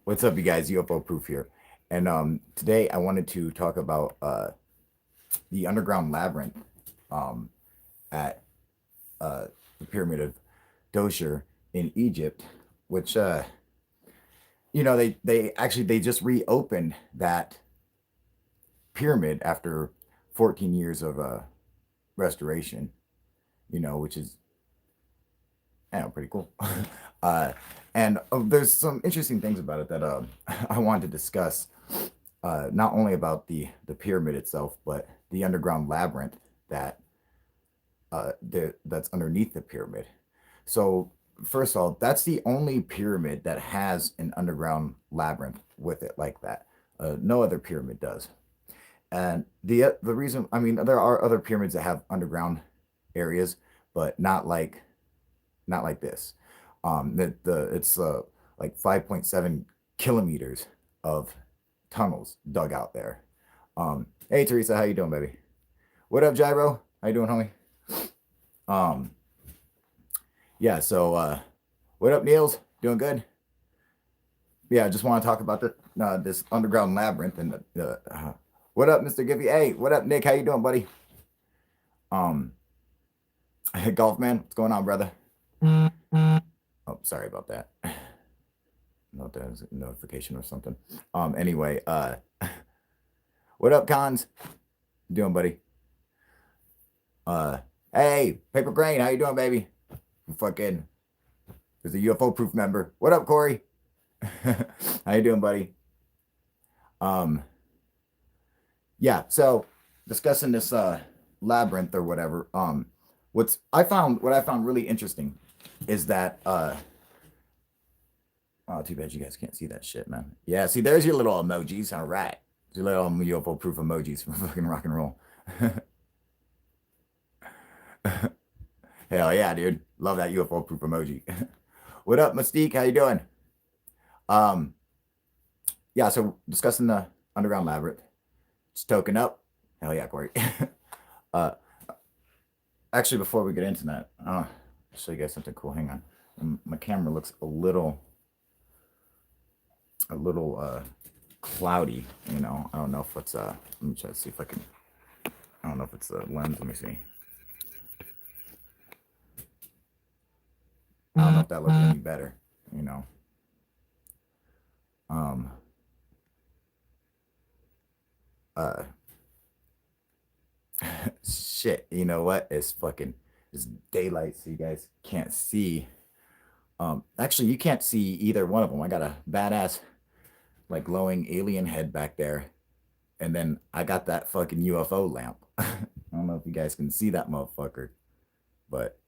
What's up, you guys? UFO Proof here. And today I wanted to talk about the underground labyrinth um, at the Pyramid of Djoser in Egypt, which, they just reopened that pyramid after 14 years of restoration, which is pretty cool. uh, and there's some interesting things about it that I wanted to discuss. Not only about the pyramid itself, but the underground labyrinth that's underneath the pyramid. So first of all, that's the only pyramid that has an underground labyrinth with it like that. No other pyramid does. And the reason, I mean, there are other pyramids that have underground areas, but not like this. The it's like 5.7 kilometers of tunnels dug out there. Hey Teresa, how you doing, baby? What up, Gyro? How you doing, homie? Um, yeah. So, what up, Niels? Doing good? Yeah, I just want to talk about this underground labyrinth and what up, Mister Giffy? Hey, what up, Nick? How you doing, buddy? Um, Golf man, what's going on, brother? Oh, sorry about that. Not that was a notification or something. Anyway, what up, Cons? Doing, buddy? Uh, hey, Paper Grain, how you doing, baby? Fucking, there's a UFO proof member. What up, Corey? How you doing, buddy? Um, yeah. So discussing this labyrinth or whatever. What I found really interesting is that oh, too bad you guys can't see that shit, man. Yeah, see, there's your little emojis. All right, your little UFO proof emojis from fucking rock and roll. Hell yeah, dude. Love that UFO proof emoji. What up, Mystique? How you doing? Um, yeah, so discussing the underground labyrinth. Just token up. Hell yeah, Corey. uh, actually, before we get into that, I'll show you guys something cool. Hang on. My camera looks a little cloudy. I don't know if it's let me try to see if I can. I don't know if it's the lens. Let me see. I don't know if that looks any better. You know. Um. Uh. Shit. You know what? It's daylight, so you guys can't see. Actually, you can't see either one of them. I got a badass like glowing alien head back there, and then I got that fucking UFO lamp. I don't know if you guys can see that motherfucker, but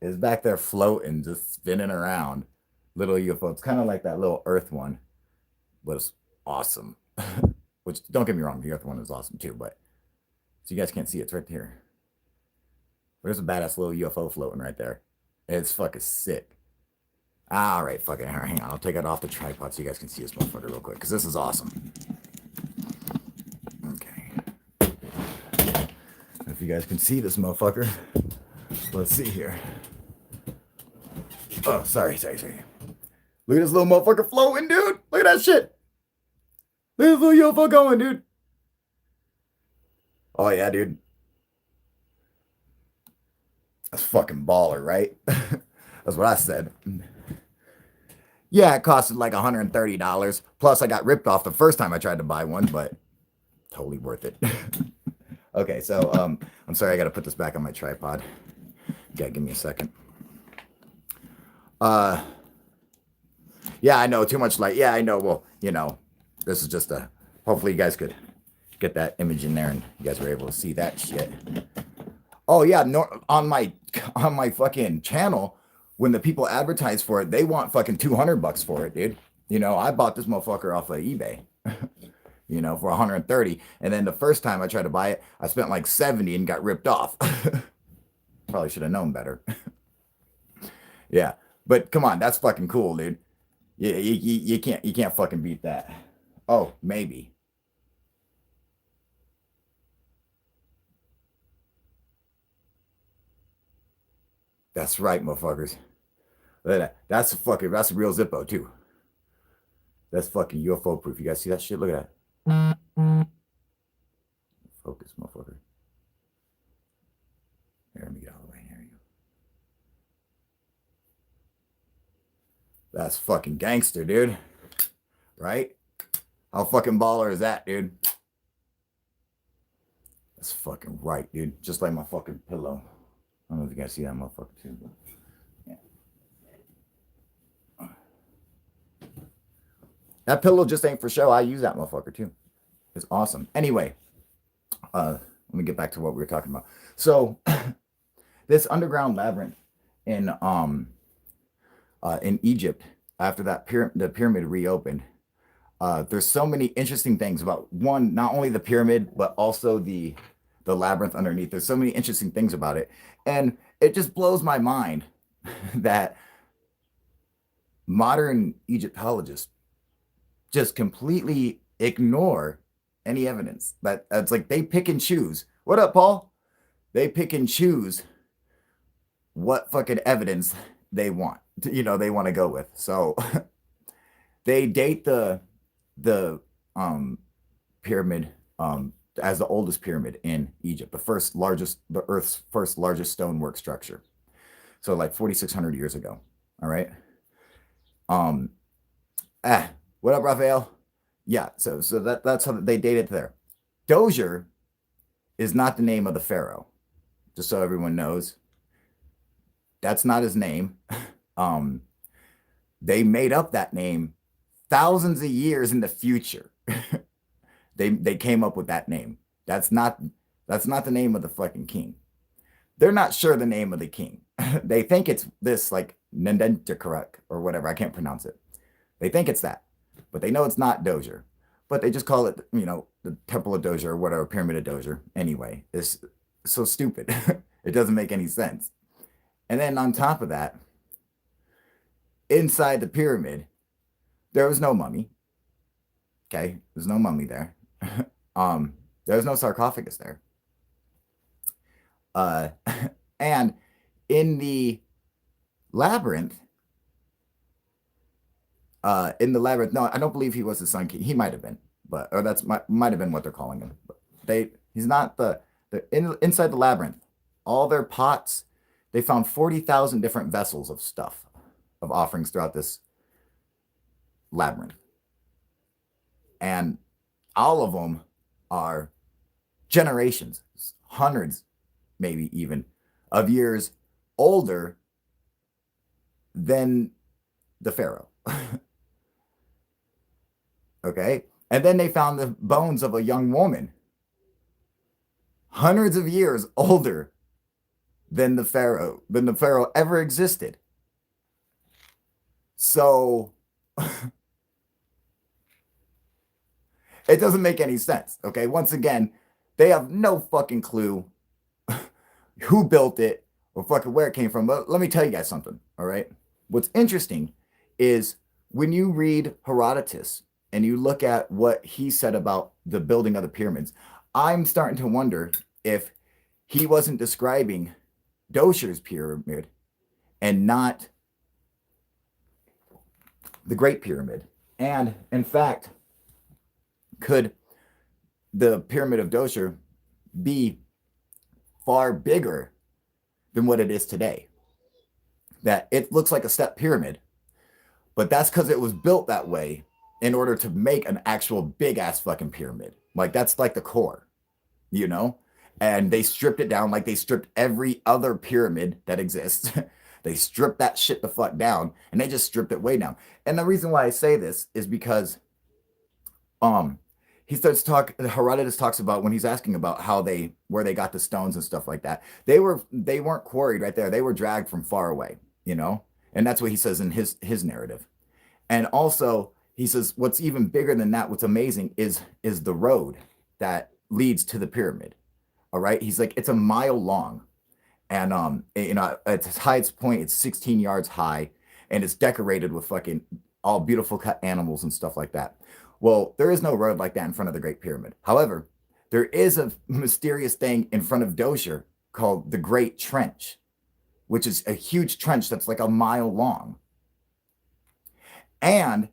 it's back there floating, just spinning around. Little UFO. It's kind of like that little Earth one, but it's awesome. Which don't get me wrong, the Earth one is awesome too, but so you guys can't see it's right here. There's a badass little UFO floating right there. It's fucking sick. All right, fucking hang on. I'll take it off the tripod so you guys can see this motherfucker real quick, because this is awesome. Okay. If you guys can see this motherfucker, let's see here. Oh, sorry. Look at this little motherfucker floating, dude. Look at that shit. Look at this little UFO going, dude. Oh, yeah, dude. That's fucking baller, right? That's what I said. Yeah, it costed like $130. Plus, I got ripped off the first time I tried to buy one, but totally worth it. Okay, so I'm sorry, I got to put this back on my tripod. Yeah, give me a second. Yeah, I know, too much light. Yeah, I know. Well, this is just a. Hopefully, you guys could get that image in there, and you guys were able to see that shit. Oh yeah, no, on my fucking channel, when the people advertise for it, they want fucking $200 for it, dude. I bought this motherfucker off of eBay, for 130, and then the first time I tried to buy it, I spent like 70 and got ripped off. Probably should have known better. Yeah, but come on, that's fucking cool, dude. Yeah, you can't fucking beat that. Oh, maybe. That's right, motherfuckers. That's a real Zippo too. That's fucking UFO proof. You guys see that shit? Look at that. Focus, motherfucker. Here, let me get all the way. Here you go. That's fucking gangster, dude. Right? How fucking baller is that, dude? That's fucking right, dude. Just like my fucking pillow. I don't know if you guys see that motherfucker too, but yeah. That pillow just ain't for show. I use that motherfucker too. It's awesome. Anyway, let me get back to what we were talking about. So this underground labyrinth in Egypt, after that the pyramid reopened, there's so many interesting things about one, not only the pyramid, but also the labyrinth underneath. There's so many interesting things about it. And it just blows my mind that modern Egyptologists just completely ignore any evidence. That it's like they pick and choose. What up, Paul? They pick and choose what fucking evidence they want. They want to go with. So they date the pyramid as the oldest pyramid in Egypt, the Earth's first largest stonework structure. So like 4,600 years ago. All right. What up, Raphael? Yeah. So that's how they date it there. Djoser is not the name of the pharaoh, just so everyone knows. That's not his name. They made up that name thousands of years in the future. They came up with that name. That's not the name of the fucking king. They're not sure the name of the king. They think it's this like Nendentikarak or whatever. I can't pronounce it. They think it's that, but they know it's not Djoser. But they just call it, the Temple of Djoser or whatever, Pyramid of Djoser. Anyway, it's so stupid. It doesn't make any sense. And then on top of that, inside the pyramid, there was no mummy. Okay, there's no mummy there. There was no sarcophagus there. And in the labyrinth, no, I don't believe he was the Sun King. He might have been, or that's might have been what they're calling him. But he's not inside the labyrinth. All their pots, they found 40,000 different vessels of stuff, of offerings throughout this labyrinth. And all of them are generations, hundreds, maybe even, of years older than the pharaoh. Okay? And then they found the bones of a young woman, hundreds of years older than the pharaoh ever existed. So it doesn't make any sense. Okay, once again, they have no fucking clue who built it or fucking where it came from. But let me tell you guys something. All right, what's interesting is when you read Herodotus and you look at what he said about the building of the pyramids, I'm starting to wonder if he wasn't describing Djoser's pyramid and not the Great Pyramid. And in fact, could the Pyramid of Djoser be far bigger than what it is today? That it looks like a step pyramid, but that's because it was built that way in order to make an actual big ass fucking pyramid. Like that's like the core, and they stripped it down like they stripped every other pyramid that exists. They stripped that shit the fuck down, and they just stripped it way down. And the reason why I say this is because Herodotus talks about when he's asking about where they got the stones and stuff like that. They weren't quarried right there. They were dragged from far away, and that's what he says in his narrative. And also he says what's even bigger than that, what's amazing is the road that leads to the pyramid. All right, he's like, it's a mile long, and at its highest point, it's 16 yards high, and it's decorated with fucking all beautiful cut animals and stuff like that. Well, there is no road like that in front of the Great Pyramid. However, there is a mysterious thing in front of Djoser called the Great Trench, which is a huge trench that's like a mile long. And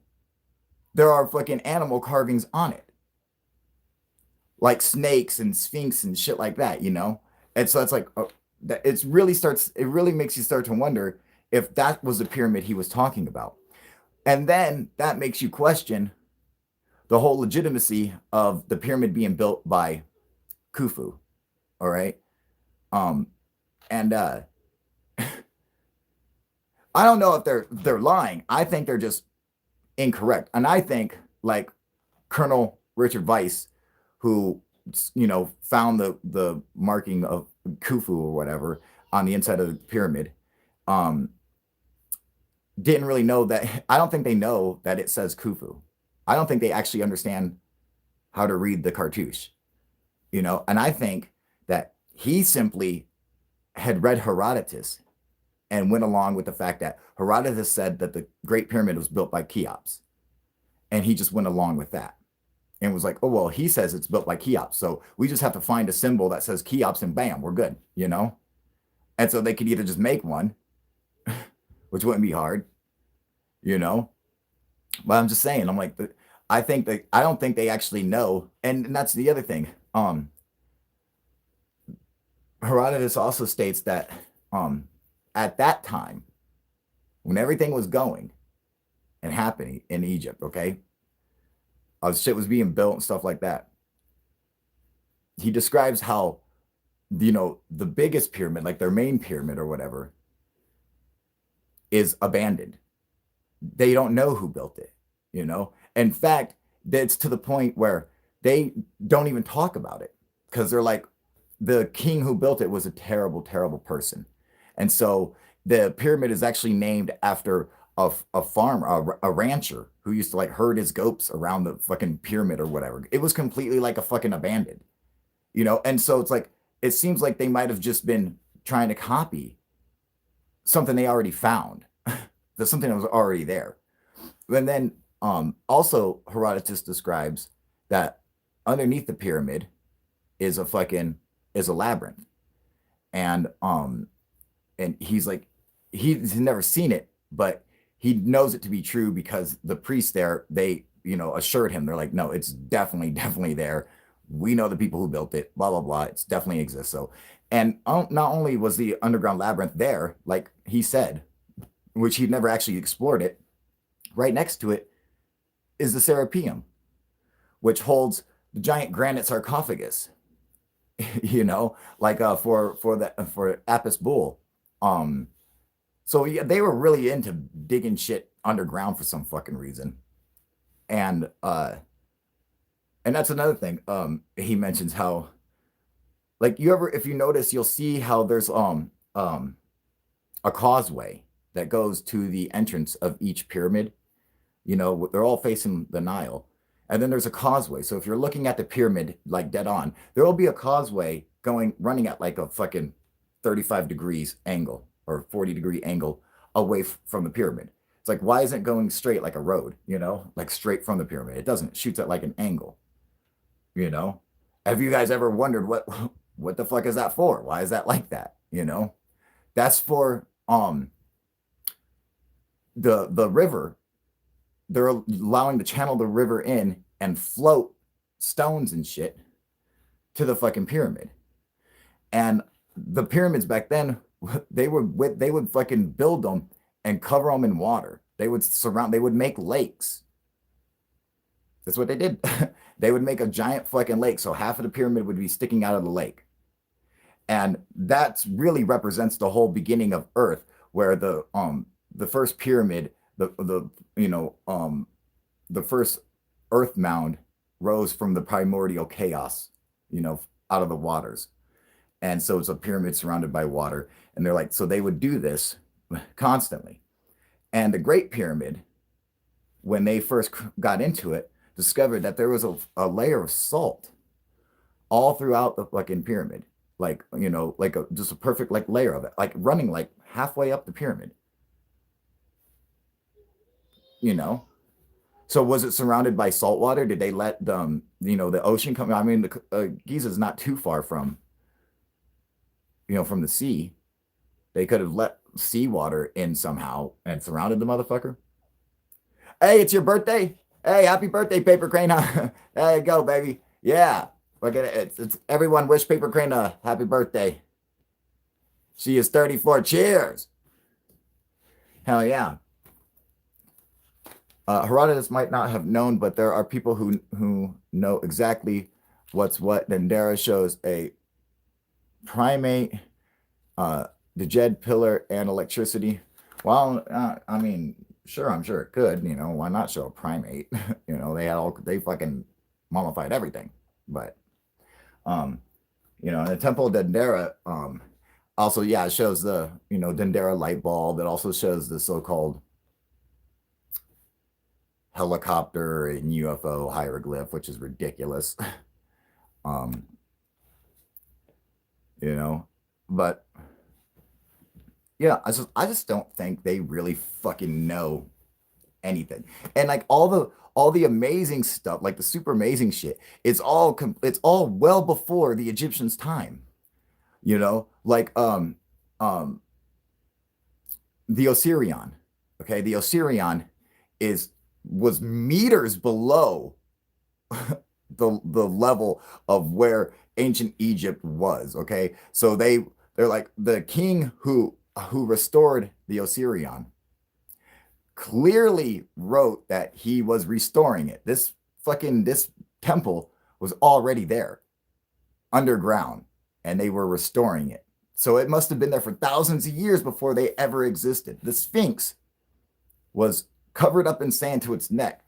there are fucking animal carvings on it, like snakes and sphinx and shit like that, you know? And so it's like, it really makes you start to wonder if that was the pyramid he was talking about. And then that makes you question the whole legitimacy of the pyramid being built by Khufu. All right. Um, and I don't know if they're lying. I think they're just incorrect. And I think like Colonel Richard Weiss, who found the marking of Khufu or whatever on the inside of the pyramid, um, didn't really know that. I don't think they know that it says Khufu. I don't think they actually understand how to read the cartouche, And I think that he simply had read Herodotus and went along with the fact that Herodotus said that the Great Pyramid was built by Cheops, and he just went along with that and was like, oh, well, he says it's built by Cheops, so we just have to find a symbol that says Cheops and bam, we're good. And so they could either just make one, which wouldn't be hard, you know. But I'm just saying, I'm like, I don't think they actually know, and that's the other thing. Herodotus also states that at that time, when everything was going and happening in Egypt, okay, shit was being built and stuff like that. He describes how, the biggest pyramid, like their main pyramid or whatever, is abandoned. They don't know who built it. In fact, it's to the point where they don't even talk about it because they're like, the king who built it was a terrible, terrible person. And so the pyramid is actually named after a farmer, a rancher who used to like herd his goats around the fucking pyramid or whatever. It was completely like a fucking abandoned. And so it's like, it seems like they might have just been trying to copy something they already found. There's something that was already there. And then also Herodotus describes that underneath the pyramid is a labyrinth. And he's like, he's never seen it, but he knows it to be true because the priests there, they assured him, they're like, no, it's definitely there. We know the people who built it, blah blah blah, it's definitely exists. So, and not only was the underground labyrinth there, like he said, which he'd never actually explored it, right next to it is the Serapeum, which holds the giant granite sarcophagus, like for Apis Bull. So yeah, they were really into digging shit underground for some fucking reason. And that's another thing. He mentions how, like, if you notice, you'll see how there's a causeway that goes to the entrance of each pyramid. They're all facing the Nile. And then there's a causeway. So if you're looking at the pyramid like dead on, there will be a causeway running at like a fucking 35 degrees angle or 40-degree angle away from the pyramid. It's like, why isn't it going straight like a road, like straight from the pyramid? It doesn't. It shoots at like an angle. Have you guys ever wondered what the fuck is that for? Why is that like that? That's for the river. They're allowing to channel the river in and float stones and shit to the fucking pyramid. And the pyramids back then, they would fucking build them and cover them in water. They would make lakes. That's what they did. They would make a giant fucking lake. So half of the pyramid would be sticking out of the lake. And that really represents the whole beginning of Earth, where the first pyramid, the first earth mound rose from the primordial chaos, out of the waters. And so it's a pyramid surrounded by water. And they're like, so they would do this constantly. And the Great Pyramid, when they first got into it, discovered that there was a layer of salt all throughout the fucking pyramid. Like, like just a perfect like layer of it, like running like halfway up the pyramid. So was it surrounded by salt water? Did they let the ocean come? I mean, the Giza's not too far from the sea. They could have let seawater in somehow and surrounded the motherfucker. Hey, it's your birthday. Hey, happy birthday, Paper Crane. There you go, baby. Yeah. Look at it. It's everyone wish Paper Crane a happy birthday. She is 34. Cheers. Hell yeah. Herodotus might not have known, but there are people who know exactly what's what. Dendera shows a primate, the Jed pillar, and electricity. Well, I mean, sure, I'm sure it could. Why not show a primate? They fucking mummified everything. But in the Temple of Dendera, also, yeah, it shows the Dendera light bulb. It also shows the so-called helicopter and UFO hieroglyph, which is ridiculous. um, but yeah, I just don't think they really fucking know anything. And like all the amazing stuff, like the super amazing shit, it's all well before the Egyptians' time. Like the Osirion. Okay, the Osirion is was meters below the level of where ancient Egypt was. Okay, so they're like the king who restored the Osirion clearly wrote that he was restoring it. This temple was already there underground, and they were restoring it. So it must have been there for thousands of years before they ever existed. The Sphinx was covered up in sand to its neck,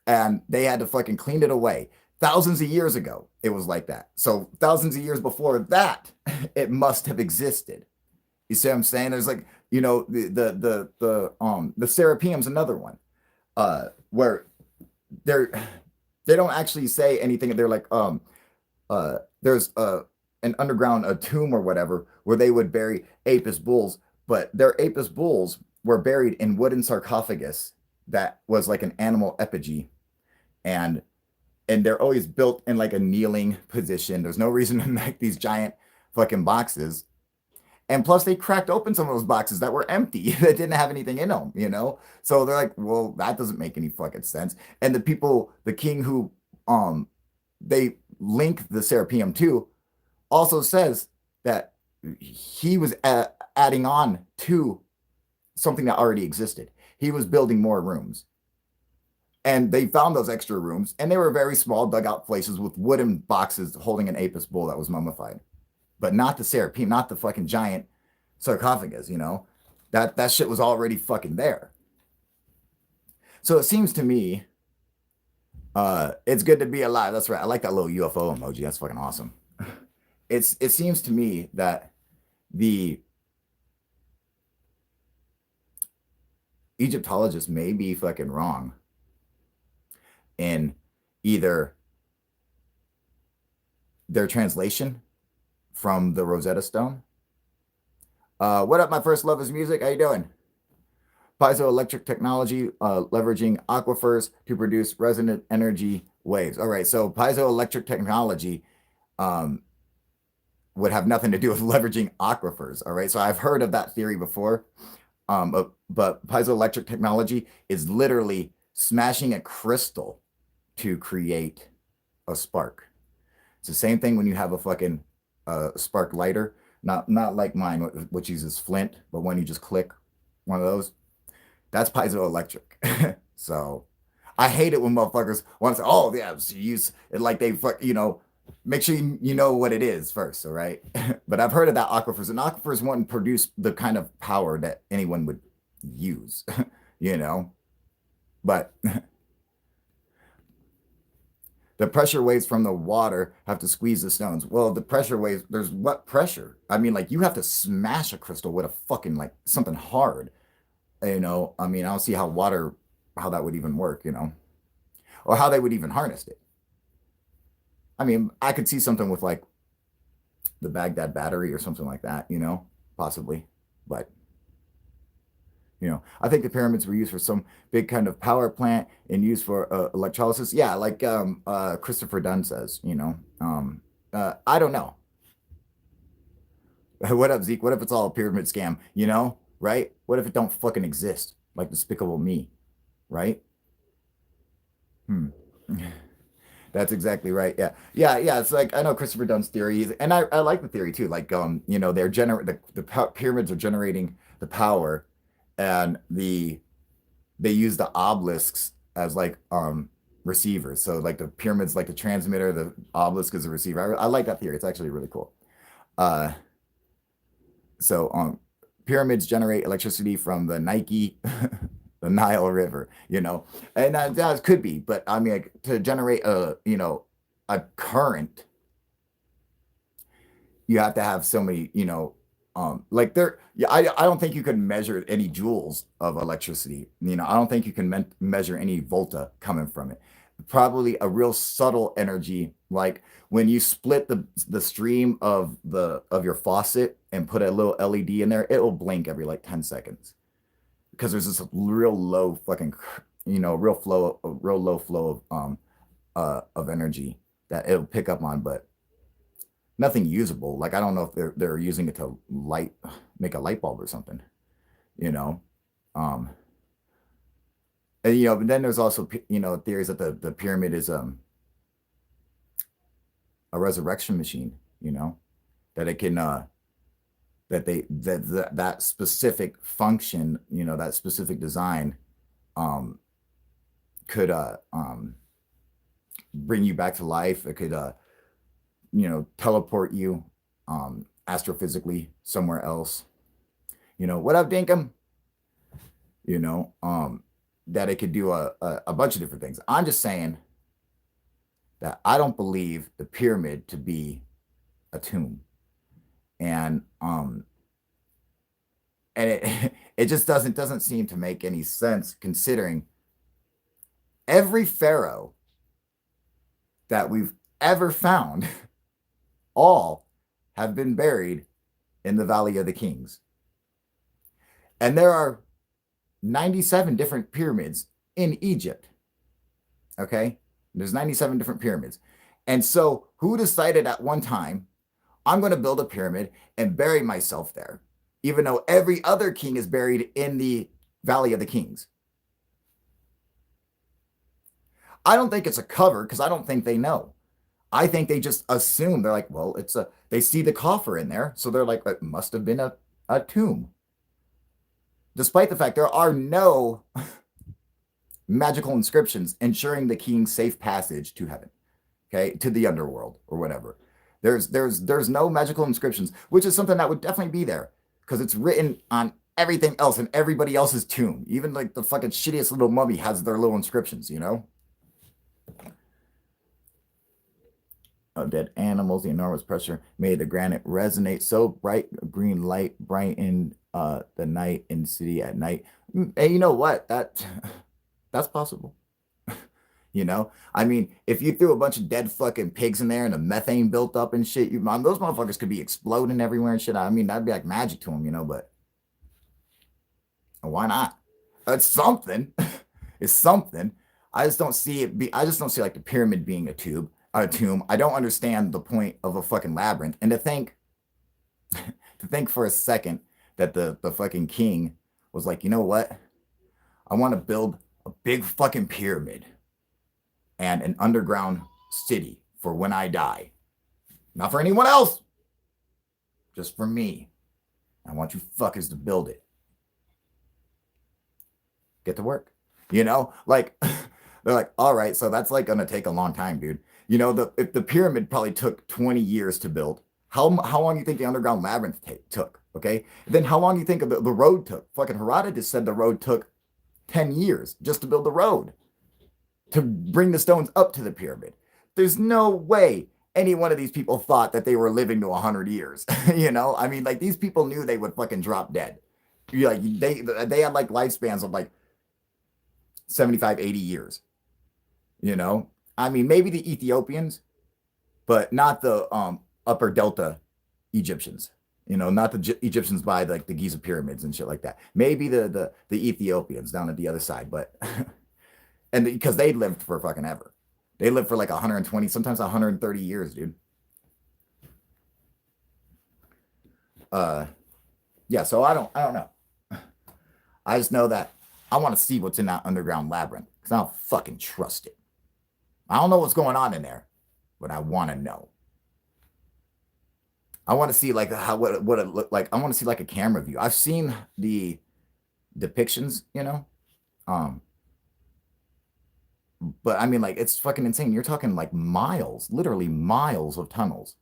and they had to fucking clean it away. Thousands of years ago, it was like that. So thousands of years before that, it must have existed. You see what I'm saying? There's like, the Serapeum's another one, where they're they don't actually say anything. They're like, there's an underground a tomb or whatever where they would bury Apis bulls, but their Apis bulls were buried in wooden sarcophagus that was like an animal effigy, and they're always built in like a kneeling position. There's no reason to make these giant fucking boxes. And plus, they cracked open some of those boxes that were empty, that didn't have anything in them. So they're like, well, that doesn't make any fucking sense. And the king who they link the Serapeum to, also says that he was adding on to something that already existed. He was building more rooms. And they found those extra rooms, and they were very small, dugout places with wooden boxes holding an Apis bull that was mummified. But not the Serapeum, not the fucking giant sarcophagus. That shit was already fucking there. So it seems to me, it's good to be alive. That's right. I like that little UFO emoji. That's fucking awesome. It seems to me that the Egyptologists may be fucking wrong in either their translation from the Rosetta Stone. What up, my first love is music? How you doing? Piezoelectric technology, leveraging aquifers to produce resonant energy waves. All right, so piezoelectric technology would have nothing to do with leveraging aquifers. All right, so I've heard of that theory before, but piezoelectric technology is literally smashing a crystal to create a spark. It's the same thing when you have a fucking spark lighter, not like mine, which uses flint, but when you just click one of those, that's piezoelectric. So I hate it when motherfuckers want to say, oh yeah, so you use it like they fuck, make sure you know what it is first, all right? But I've heard of that aquifers, and aquifers wouldn't produce the kind of power that anyone would use, but the pressure waves from the water have to squeeze the stones. Well, the pressure waves, there's what pressure? I mean, like you have to smash a crystal with a fucking like something hard. I mean, I don't see how that would even work, or how they would even harness it. I mean, I could see something with like the Baghdad battery or something like that, possibly. But I think the pyramids were used for some big kind of power plant and used for electrolysis. Yeah, like Christopher Dunn says, I don't know. What up, Zeke? What if it's all a pyramid scam, right? What if it don't fucking exist? Like Despicable Me, right? Hmm. That's exactly right. Yeah. Yeah. Yeah. It's like, I know Christopher Dunn's theory, and I like the theory too. Like, they're pyramids are generating the power, and they use the obelisks as like receivers. So like the pyramids like the transmitter, the obelisk is a receiver. I like that theory. It's actually really cool. Uh so pyramids generate electricity from the Nike the Nile River, and that could be, but I mean, like, to generate a current, you have to have so many, like there, yeah, I don't think you could measure any joules of electricity. I don't think you can measure any volta coming from it. Probably a real subtle energy, like when you split the stream of your faucet and put a little LED in there, it will blink every like 10 seconds because there's this real low fucking, real low flow of energy that it'll pick up on, but nothing usable. Like I don't know if they're using it to make a light bulb or something, you know. Um, and but then there's also theories that the pyramid is a resurrection machine, that it can that specific function, that specific design um could bring you back to life. It could teleport you astrophysically somewhere else. What up, Dinkum? You know, that it could do a bunch of different things. I'm just saying that I don't believe the pyramid to be a tomb. And it it just doesn't seem to make any sense considering every pharaoh that we've ever found all have been buried in the Valley of the Kings. And there are 97 different pyramids in Egypt. Okay? There's 97 different pyramids. And so, who decided at one time, I'm going to build a pyramid and bury myself there, even though every other king is buried in the Valley of the Kings? I don't think it's a cover because I don't think they know. I think they just assume. They're like, well, they see the coffer in there. So they're like, it must have been a tomb. Despite the fact there are no magical inscriptions ensuring the king's safe passage to heaven, okay, to the underworld or whatever. There's no magical inscriptions, which is something that would definitely be there because it's written on everything else and everybody else's tomb. Even like the fucking shittiest little mummy has their little inscriptions. Of dead animals, the enormous pressure made the granite resonate so bright green light brightened the night in city at night. And you know what? That's possible. I mean, if you threw a bunch of dead fucking pigs in there and the methane built up and shit, those motherfuckers could be exploding everywhere and shit. I mean, that'd be like magic to them, but why not? It's something. It's something. I just don't see like the pyramid being a tomb. I don't understand the point of a fucking labyrinth. And to think for a second that the fucking king was like, you know what? I want to build a big fucking pyramid and an underground city for when I die. Not for anyone else, just for me. I want you fuckers to build it. Get to work. Like they're like, all right, so that's like gonna take a long time, dude. If the pyramid probably took 20 years to build, how long do you think the underground labyrinth took? Okay, then how long do you think the road took? Fucking Herodotus said the road took 10 years just to build the road to bring the stones up to the pyramid. There's no way any one of these people thought that they were living to 100 years. I mean, like these people knew they would fucking drop dead. Like they had like lifespans of like 75, 80 years. I mean, maybe the Ethiopians, but not the upper Delta Egyptians. Not the Egyptians by like the Giza pyramids and shit like that. Maybe the Ethiopians down at the other side, but and because they lived for fucking ever. They lived for like 120, sometimes 130 years, dude. Yeah, so I don't know. I just know that I want to see what's in that underground labyrinth because I don't fucking trust it. I don't know what's going on in there, but I want to know. I want to see like how what it looked like. I want to see like a camera view. I've seen the depictions, you know. Um, but I mean, like, it's fucking insane. You're talking like miles, literally miles of tunnels.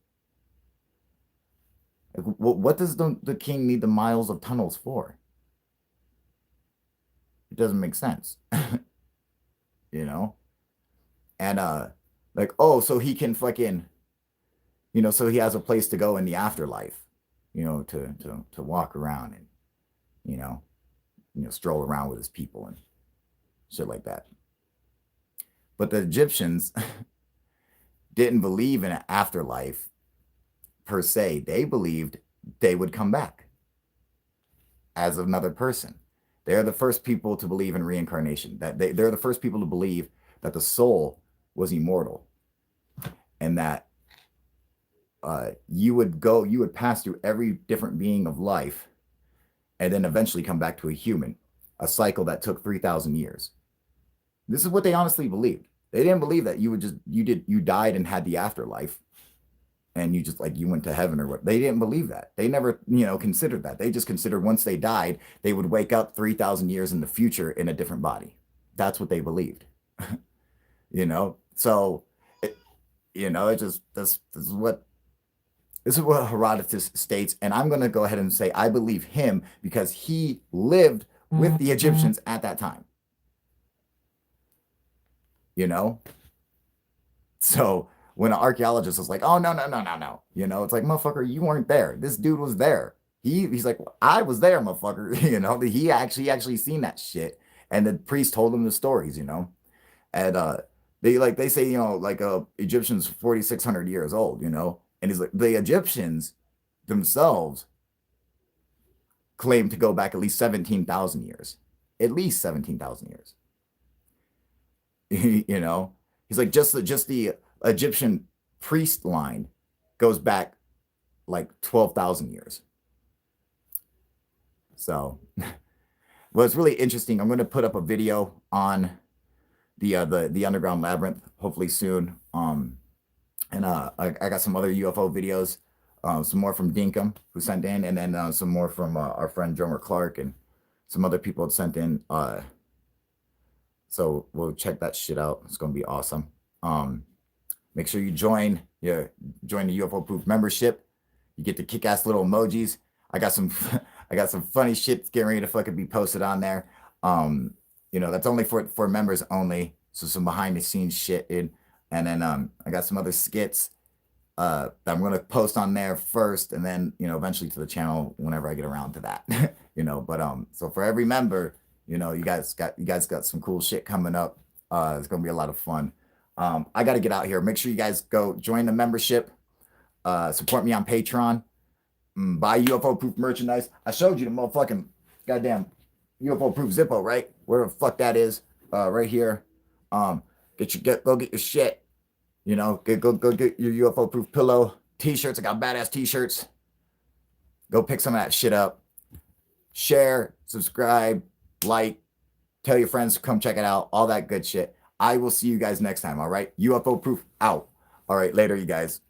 Like, what does the king need the miles of tunnels for? It doesn't make sense, you know? And like, oh, so he can fucking, so he has a place to go in the afterlife, to walk around and, you know, stroll around with his people and shit like that. But the Egyptians didn't believe in an afterlife per se. They believed they would come back as another person. They're the first people to believe in reincarnation. They're the first people to believe that the soul was immortal, and that you would pass through every different being of life, and then eventually come back to a human, a cycle that took 3,000 years. This is what they honestly believed. They didn't believe that you died and had the afterlife, and you went to heaven or what. They didn't believe that. They never, considered that. They just considered once they died, they would wake up 3,000 years in the future in a different body. That's what they believed. So it, it just this is what Herodotus states, and I'm going to go ahead and say I believe him because he lived with the Egyptians at that time. So when an archaeologist was like, "Oh, no, no, no, no, no," it's like, "Motherfucker, you weren't there. This dude was there. He's like, I was there, motherfucker." He actually seen that shit, and the priest told him the stories. And they say, Egyptians 4,600 years old. And he's like, the Egyptians themselves claim to go back at least 17,000 years, at least 17,000 years. He's like, just the Egyptian priest line goes back like 12,000 years. So, well, it's really interesting. I'm going to put up a video on the underground labyrinth hopefully soon. And I got some other UFO videos, some more from Dinkum who sent in, and then some more from our friend Drummer Clark and some other people had sent in. So we'll check that shit out. It's gonna be awesome. Make sure you join the UFO Proof membership. You get the kick-ass little emojis. I got some I got some funny shit getting ready to fucking be posted on there. That's only for members only. So some behind the scenes shit, dude. And then I got some other skits that I'm gonna post on there first, and then eventually to the channel whenever I get around to that. But so for every member, you guys got some cool shit coming up. It's gonna be a lot of fun. I got to get out here. Make sure you guys go join the membership. Support me on Patreon. Buy UFO Proof merchandise. I showed you the motherfucking goddamn UFO Proof Zippo, right? Where the fuck that is? Right here. Go get your shit. Go get your UFO Proof pillow, t-shirts. I got badass t-shirts. Go pick some of that shit up. Share, subscribe, like, tell your friends to come check it out. All that good shit. I will see you guys next time. All right. UFO Proof out. All right. Later, you guys.